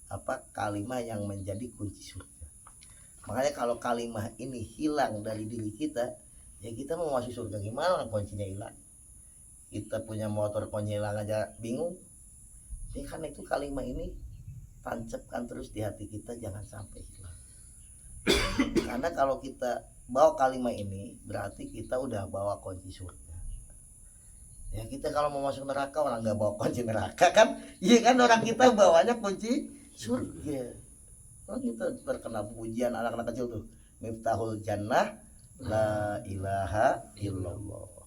Apa kalimat yang menjadi kunci surga. Makanya kalau kalimat ini hilang dari diri kita, ya kita mau masuk surga gimana? Kuncinya hilang. Kita punya motor kunci hilang aja bingung. Ya kan itu kalimat ini tancapkan terus di hati kita, jangan sampai hilang. Karena kalau kita bawa kalimat ini berarti kita udah bawa kunci surga. Ya kita kalau mau masuk neraka orang nggak bawa kunci neraka kan? Iya kan, orang kita bawanya kunci surga. Kalau kita terkena pujian anak-anak kecil tuh, Miftahul Jannah la ilaha illallah.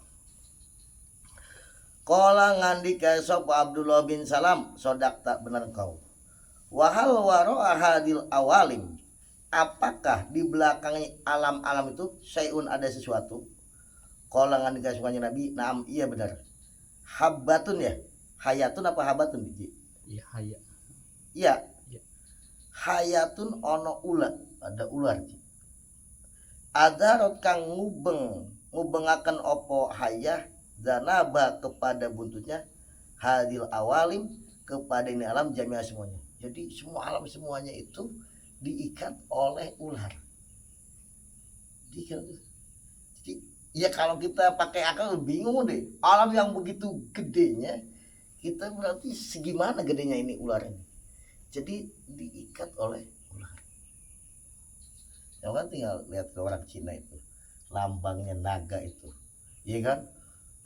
Qala ngandika sop Abdullah bin Salam, sodak tak benar kau. Wahal waro'a hadil awalim, apakah di belakang alam-alam itu syai'un ada sesuatu? Qala ngandika semuanya Nabi, naam iya benar. Habbatun ya, hayatun apa habatun biji? Iya haya. Iya. Iya. Hayatun ono ular, ada ular. Ada rot kang ngubengaken opo hayah zanaba kepada buntutnya hadil awalim kepada ini alam jamiah semuanya. Jadi semua alam semuanya itu diikat oleh ular. Jadi ya kalau kita pakai akal bingung deh, alam yang begitu gedenya, kita berarti segimana gedenya ini ular ini. Jadi diikat oleh ular. Ya kan tinggal lihat ke orang Cina itu, lambangnya naga itu, iya kan?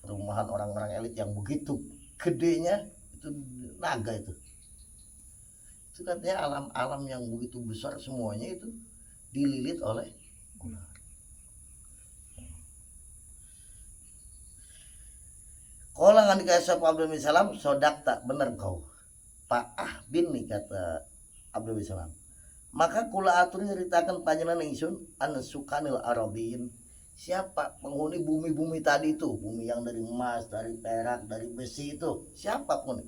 Perumahan orang-orang elit yang begitu gedenya itu naga itu. Itu katanya alam-alam yang begitu besar semuanya itu dililit oleh ular. Kalau nggak dikasih Abdul bin Salam, sodak tak benar kau. Pak bin nih kata Abdul bin Salam. Maka kula aturi ceritakan panjenengan ingsun an sukanil arabin. Siapa penghuni bumi-bumi tadi itu, bumi yang dari emas, dari perak, dari besi itu, siapa pun.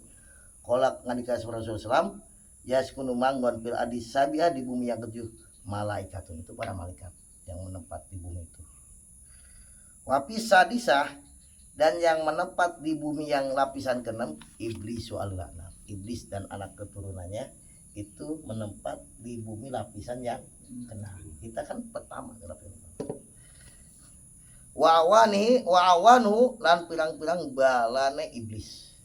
Kolak nggak dikasih Rasulullah SAW, yaskunu manggon fil adis sabiah di bumi yang ketujuh, malaikatun itu para malaikat yang menempat di bumi itu. Wapi sadisah dan yang menempat di bumi yang lapisan ke-6 iblis soalana. Iblis dan anak keturunannya itu menempat di bumi lapisan yang ke-6. Kita kan pertama wa awanu lan pirang-pirang balane iblis.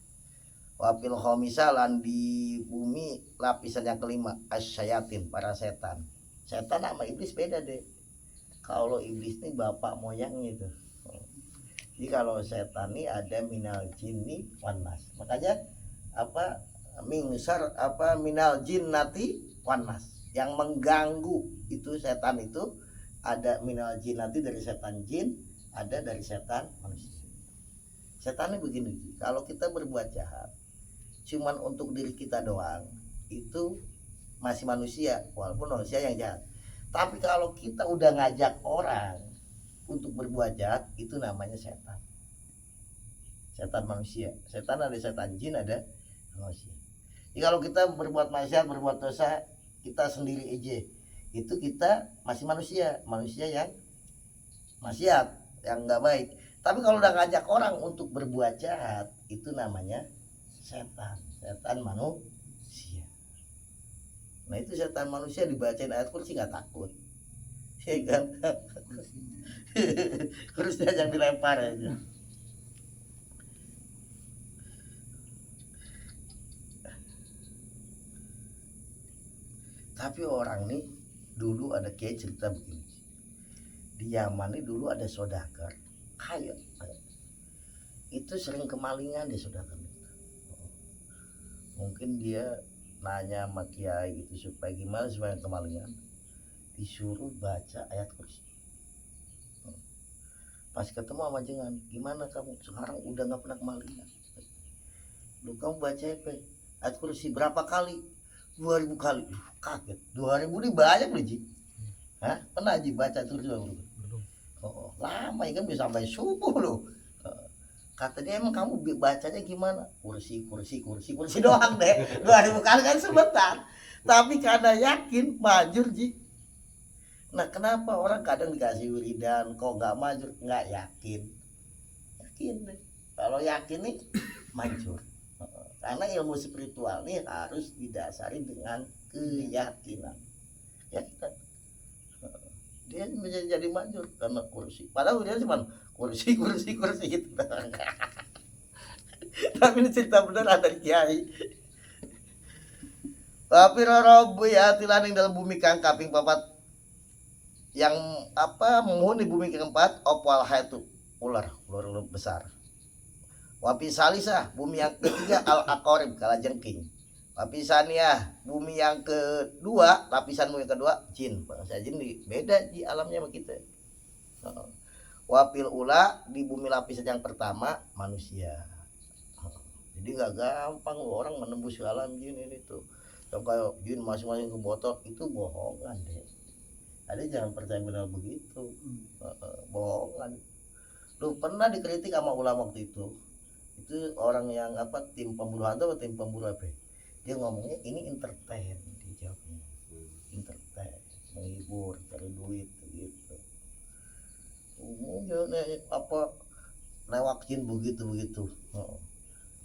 Wa fil khamisa lan di bumi lapisan yang kelima asyayatin para setan. Setan sama iblis beda deh. Kalau iblis ini bapak moyangnya itu. Jadi kalau setan ini ada minal jinni wan nas. Makanya apa mingsar apa minal jinnati wan nas. Yang mengganggu itu setan itu ada minal jinnati dari setan jin, ada dari setan manusia. Setan ini begini, kalau kita berbuat jahat cuman untuk diri kita doang, itu masih manusia, walaupun manusia yang jahat. Tapi kalau kita udah ngajak orang untuk berbuat jahat, itu namanya setan. Setan manusia. Setan ada setan jin, ada manusia. Jadi kalau kita berbuat maksiat, berbuat dosa, kita sendiri aja, itu kita masih manusia. Manusia yang maksiat, yang nggak baik. Tapi kalau udah ngajak orang untuk berbuat jahat, itu namanya setan. Setan manusia. Nah itu setan manusia dibacain ayat kursi nggak takut. Ya kan? Kurusnya yang dilempar aja. Tapi orang nih dulu ada kayak cerita begini. Di Yaman ini dulu ada saudagar kaya. Itu sering kemalingan di saudagar itu. Mungkin dia nanya sama kiai gitu supaya gimana supaya kemalingan. Disuruh baca ayat kursi. Pas ketemu sama jenengan, gimana kamu sekarang udah nggak pernah kemalingan? Lu kamu baca apa? Ayat kursi berapa kali? 2000 kali. Kaget. 2000 ini banyak loh Ji. Hah? Pernah Ji baca ayat kursi belum? Oh, lama ya kan bisa sampai subuh loh. Kata dia emang kamu bacanya gimana? Kursi doang deh. 2000 kali kan sebentar. Tapi karena yakin majur Ji. Nah kenapa orang kadang dikasih wiridan kok nggak maju, nggak yakin deh. Kalau yakin nih manjur. Karena ilmu spiritual nih harus didasari dengan keyakinan ya kita. Dia menjadi manjur karena kursi, padahal dia cuma kursi gitu. Tapi ini cerita benar dari kiai. Tapi robo ya tilaning dalam bumi kang kaping papat yang apa menghuni bumi keempat opal haitu ular besar. Wapi salisah bumi yang ketiga al akorib kalajengking. Wapi saniyah bumi yang kedua lapisan bumi yang kedua jin. Bangsa jin beda di alamnya sama kita. Wapil ula di bumi lapisan yang pertama manusia. Jadi nggak gampang orang menembus alam jin ini tuh. Kalau jin masing-masing ke botol itu bohongan deh. Ada jangan percaya benar begitu. Bohongan. Lu pernah dikritik sama ulama waktu itu orang yang apa tim pemburu hantu atau tim pemburu apa? Dia ngomongnya ini entertain, dia jawabnya. Entertain, menghibur, cari duit gitu. Umumnya apa lewat jin begitu.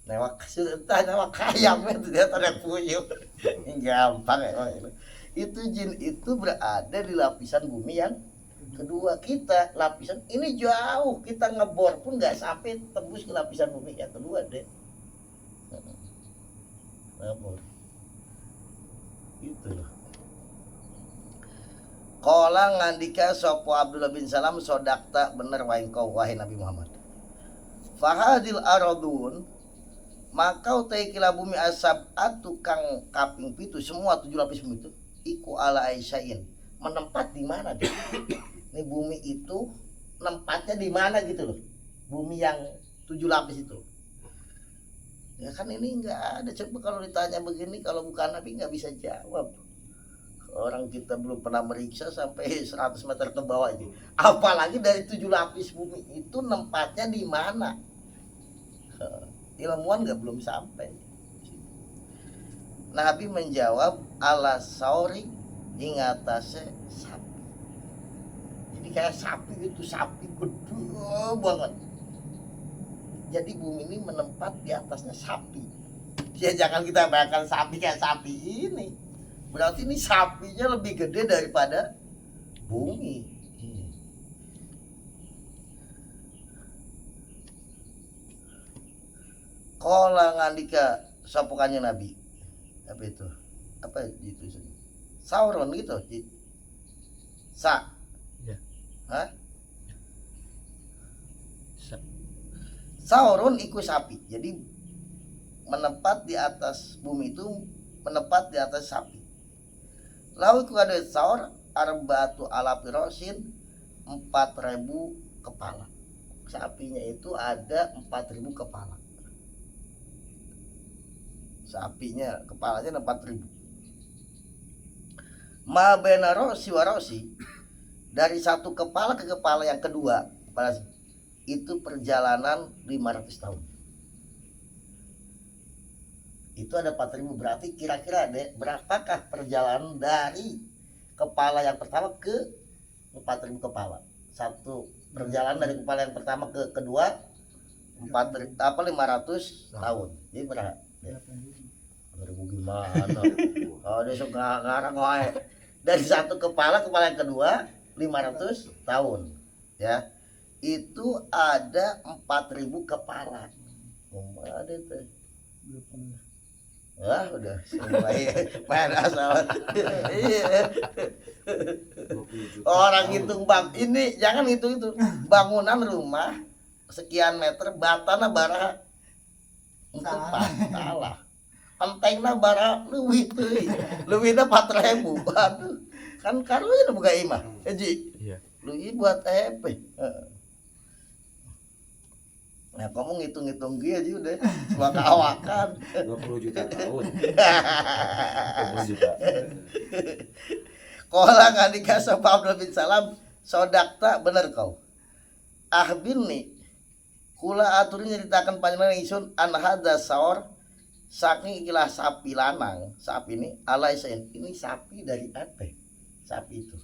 Lewat entah lewat ayam itu dia ada puyuh. Gampang ya. Itu jin itu berada di lapisan bumi yang Kedua kita lapisan ini jauh, kita ngebor pun nggak sampai tembus ke lapisan bumi yang kedua deh. Ngebor. Gitu loh. Kala ngandika sopo Abdullah bin Salam sodakta bener wae engkau wahai Nabi Muhammad. Fahadil aradun maka utai kila bumi asab tukang kaping pitu semua 7 lapis bumi itu iku ala Aisyain menempat di mana deh? Ini bumi itu nempatnya di mana gitu loh? Bumi yang 7 lapis itu. Ya kan ini nggak ada, coba kalau ditanya begini kalau bukan Nabi nggak bisa jawab. Orang kita belum pernah meriksa sampai 100 meter ke bawah itu. Apalagi dari 7 lapis bumi itu nempatnya di mana? Ilmuwan nggak belum sampai. Nabi menjawab ala sauri ingatase sapi. Jadi kayak sapi itu, sapi gede banget. Jadi bumi ini menempat di atasnya sapi. Ya jangan kita bayangkan sapi kayak sapi ini. Berarti ini sapinya lebih gede daripada bumi. Kala ngandika sapukannya Nabi. Apa itu? Apa itu? Sauron gitu. Sa. Ya. Hah? Sa- Sauron ikut sapi. Jadi menempat di atas bumi itu menempat di atas sapi. Lalu itu ada saur arbatu ala pirosin 4.000 kepala. Sapinya itu ada 4.000 kepala. Sapinya kepalanya 4.000. Ma baina rosi wa rosi, dari satu kepala ke kepala yang kedua kepala itu perjalanan 500 tahun. Itu ada 4.000, berarti kira-kira deh berapakah perjalanan dari kepala yang pertama ke 4.000 kepala. Satu perjalanan dari kepala yang pertama ke kedua 500 tahun. Jadi berapa? 4.000 gimana? Oh, dia suka ngarang wae. Dari satu kepala yang kedua 500 tahun. Ya. Itu ada 4.000 kepala. Ada tuh. Wah udah mulai main asal. Orang hitung bang, ini jangan hitung itu bangunan rumah sekian meter batana bara salah. Pentengna bara leuwih teuing. Leuwihna 4.000. Aduh. Kan karunya buka imah. Eji. Iya. Leuwih buat apa? Nah, kamu ngitung-ngitung dia aja udah waka-wakan. 20 juta tahun. 20 juta. Kola ngandika sapa Abdul bin Salam, sodakta bener kau. Ahbin nih, kula aturin nyeritakan panjenengan isun an hadza saur saking ikilah sapi lanang, sapi ini alaisain, ini sapi dari apa? Sapi itu.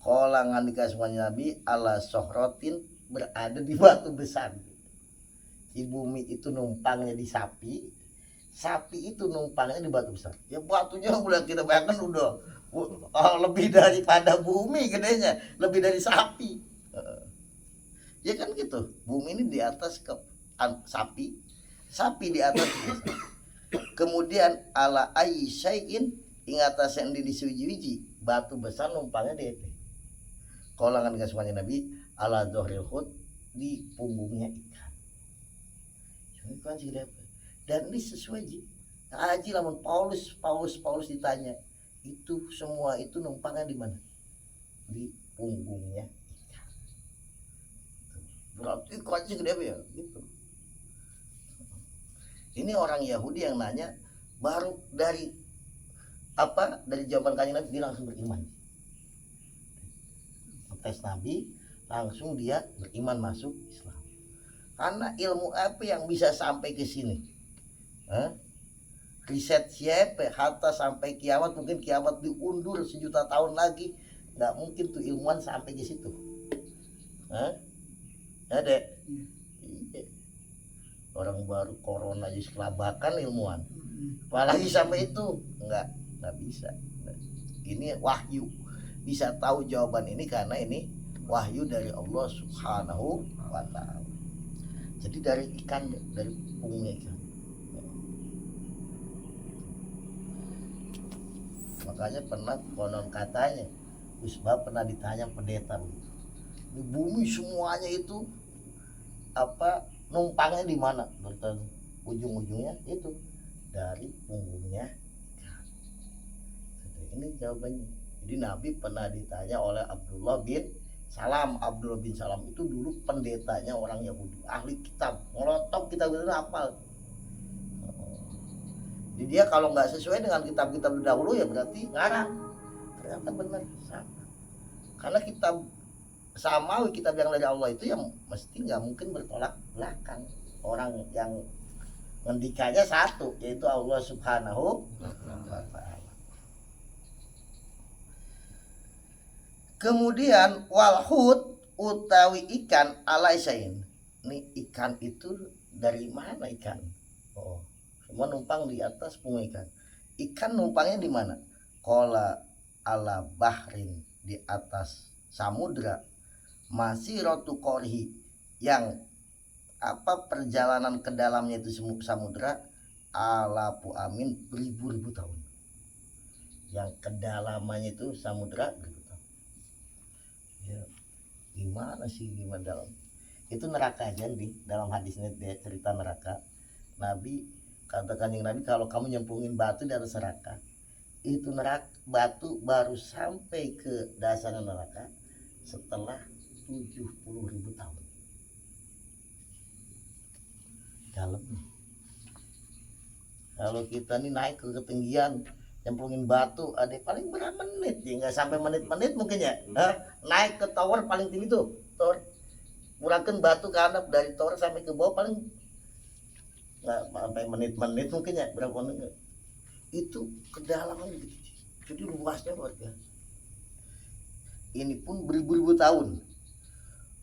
Kola ngandika semuanya Nabi ala sohrotin berada di batu besar. Di bumi itu numpangnya di sapi, sapi itu numpangnya di batu besar. Ya batunya udah kita bayangkan udah lebih daripada bumi gedenya, lebih dari sapi. Ya kan gitu. Bumi ini di atas sapi, sapi di atas. Kemudian ala aisyaiin ing atas yang di suji-wiji, batu besar numpangnya di itu. Kalau nggak semuanya Nabi ala dzohril hud, di punggungnya ikan. Kan dan ini sesuai Haji lamun Paulus ditanya itu semua itu numpangnya di mana? Di punggungnya ikan. Berarti kaji gede ya gitu. Ini orang Yahudi yang nanya baru dari zaman kanjeng Nabi dia langsung beriman. Tes Nabi langsung dia beriman masuk Islam. Karena ilmu apa yang bisa sampai ke sini? Riset siapa? Hatta sampai kiamat, mungkin kiamat diundur 1.000.000 tahun lagi, nggak mungkin tuh ilmuwan sampai ke situ. Ada. Orang baru corona aja kelabakan ilmuwan. Apalagi sampai itu nggak bisa. Ini wahyu. bisa tahu jawaban ini karena ini wahyu dari Allah Subhanahu wa ta'ala. Jadi dari ikan, dari punggungnya ikan. Makanya pernah konon katanya Gus Bah pernah ditanya pendeta begitu, di bumi semuanya itu apa numpangnya di mana? Berarti ujung-ujungnya itu dari punggungnya ikan. Ini jawabannya. Jadi Nabi pernah ditanya oleh Abdullah bin Salam. Abdullah bin Salam itu dulu pendetanya orang Yahudi, ahli kitab, ngelotok kitab itu hafal. Jadi dia kalau nggak sesuai dengan kitab-kitab dahulu ya berarti ngarang. Ternyata benar sama. Karena kitab samawi, kitab yang dari Allah itu yang mesti nggak mungkin bertolak belakang. Orang yang ngendikanya satu, yaitu Allah Subhanahu wa ta'ala. Kemudian walhut utawi ikan alaisain. Ini ikan itu dari mana ikan? Oh, semua numpang di atas punggung ikan. Ikan numpangnya di mana? Qala ala bahrin, di atas samudra. Masih rotu korhi, yang apa perjalanan ke dalamnya itu samudra ala amin beribu-ribu tahun. Yang kedalamannya itu samudra beribu tahun. Ya, gimana sih gimana dalam? Itu neraka aja di dalam hadisnya dia cerita neraka. Nabi katakan yang Nabi, kalau kamu nyemplungin batu di atas neraka, itu neraka batu baru sampai ke dasar neraka setelah 70.000 tahun. Dalam. Kalau kita nih naik ke ketinggian nyemplungin batu ada paling berapa menit ya, nggak sampai menit-menit mungkin ya. Naik ke tower paling tinggi tuh tower, murahkan batu ke anak dari tower sampai ke bawah paling nggak sampai menit-menit mungkin ya, berapa menit itu kedalaman gitu. Jadi luasnya luar biasa. Ini pun beribu-ribu tahun.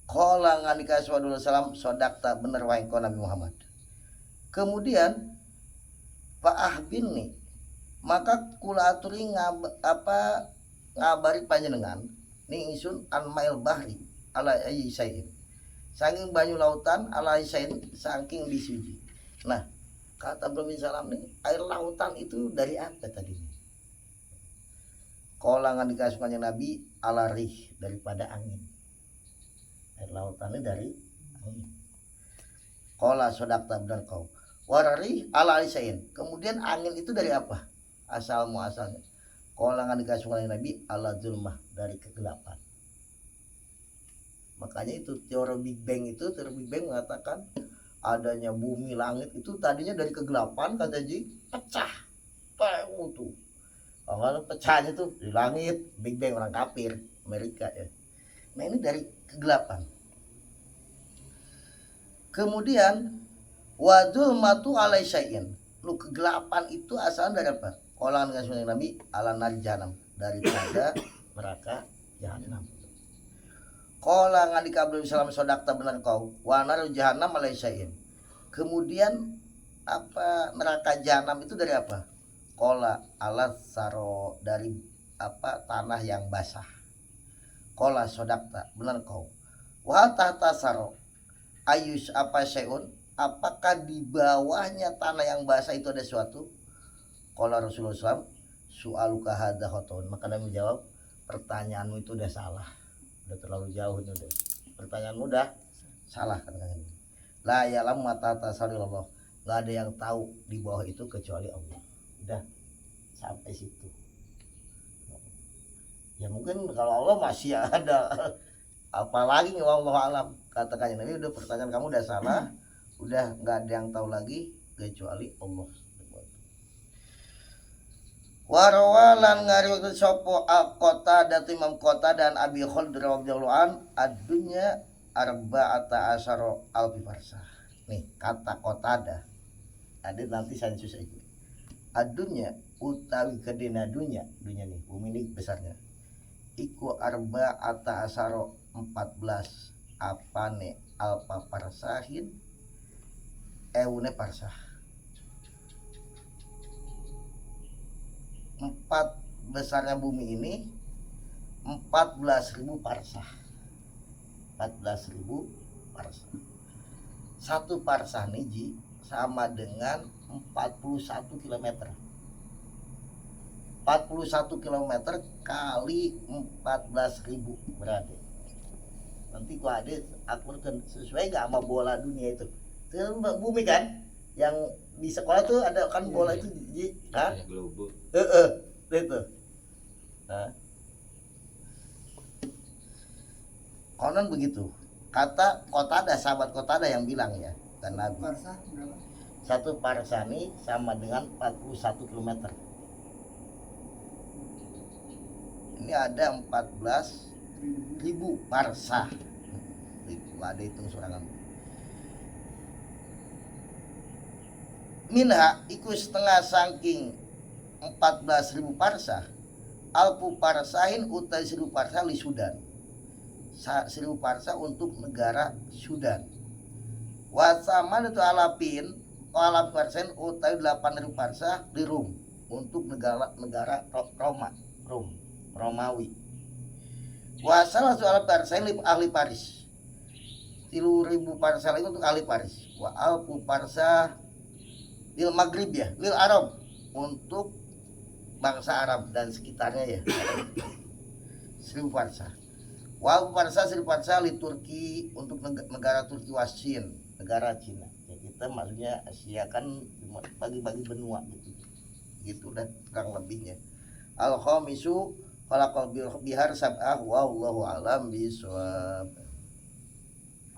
Qala nganika sallallahu alaihi wasallam sodakta, bener wae Nabi Muhammad. Kemudian Pak Ahbin nih, maka kula aturi ngabari panjenengan ning ingsun anmail bahri ala ayyisain, saking banyu lautan ala ayyisain, saking disuji. Nah, kata Abdullah bin Salam nih, air lautan itu dari apa tadi? Kolangan dikasih Nabi ala rih, daripada angin. Air lautannya dari angin. Kola sodakta, benar kau. Warari ala alisain. Kemudian angin itu dari apa? Asal muasalnya. Kolangan dikasih Nabi ala zulmah, dari kegelapan. Makanya itu teori Big Bang itu, teori Big Bang mengatakan adanya bumi langit itu tadinya dari kegelapan, kata Ji, pecah. Tuh. Kalau pecahnya tuh di langit, Big Bang orang kafir Amerika ya. Nah ini dari kegelapan. Kemudian wadul matu alaisya'in. Lu kegelapan itu asalnya dari apa? Kolangan dengan sunnah Nabi ala nar jahanam, daripada neraka jahanam. Kolangan dikabul salam sodakta, benar kau. Wa nar jahanam alaisya'in. Kemudian apa neraka jahanam itu dari apa? Kola alat saro, dari apa tanah yang basah. Kola sodakta, benar kau. Wa tahta saro ayus apa syai'un, apakah di bawahnya tanah yang basah itu ada sesuatu? Kola Rasulullah SAW su'aluka hadza khoton, maka Nabi menjawab, pertanyaanmu itu udah salah, udah terlalu jauh itu udah. Pertanyaanmu udah salah, katanya. La ya'lam mata tasarillah, nggak ada yang tahu di bawah itu kecuali Allah. Udah sampai situ. Ya mungkin kalau Allah masih ada, apalagi Allah alam. Katakannya Nabi, udah pertanyaan kamu udah salah, udah nggak ada yang tahu lagi kecuali Allah. Warawalan ngariwayat sopo al-Qota dan Imam Qota dan Abi Khalid radhiyallahu an adunya arba'ata asyara alfi farsah. Nih kata Qatada, ada nanti saya susah itu. Adunya utawi kedena dunya nih bumi ini besarnya. Iku arba'ata asyara 14 apane alfa parsahin eune parsah. 4 besarnya bumi ini 14.000 parsah. 14.000 parsah. Satu parsah niji sama dengan 41 km. 41 km kali 14.000 berarti. Nanti gua ada aku sesuai gak sama bola dunia itu. Itu bumi kan? Yang di sekolah tuh ada kan bola itu hah? Globo. Itu. Nah. Konon begitu. Kata Qatada, sahabat Qatada yang bilang ya, dan Nabi. Parsah berapa? Satu parsah ini sama dengan 41 km. Ini ada 14.000 parsah. Itu ada hitung sorangan. Minha iku setengah saking 14.000 parsah. Alpu parsahin utai 1.000 parsah li Sudan. 1.000 parsah untuk negara Sudan. Wasaman itu alapin alam parsen utai 8.000 parsah di Rum untuk negara Romawi. Wasal soal parsah ahli Paris. 3.000 parsah itu untuk ahli Paris. Wa alfu parsah lil Maghrib ya, lil Arab untuk bangsa Arab dan sekitarnya ya. 1.000 parsah. Wa alfu parsah 1.000 parsah li Turki untuk negara Turki wasin, negara Cina. Ya kita maksudnya Asia kan bagi-bagi benua gitu. Gitu dan kurang lebihnya. Al khamisu khalaqal bihar sab'ah wallahu alam bisawab.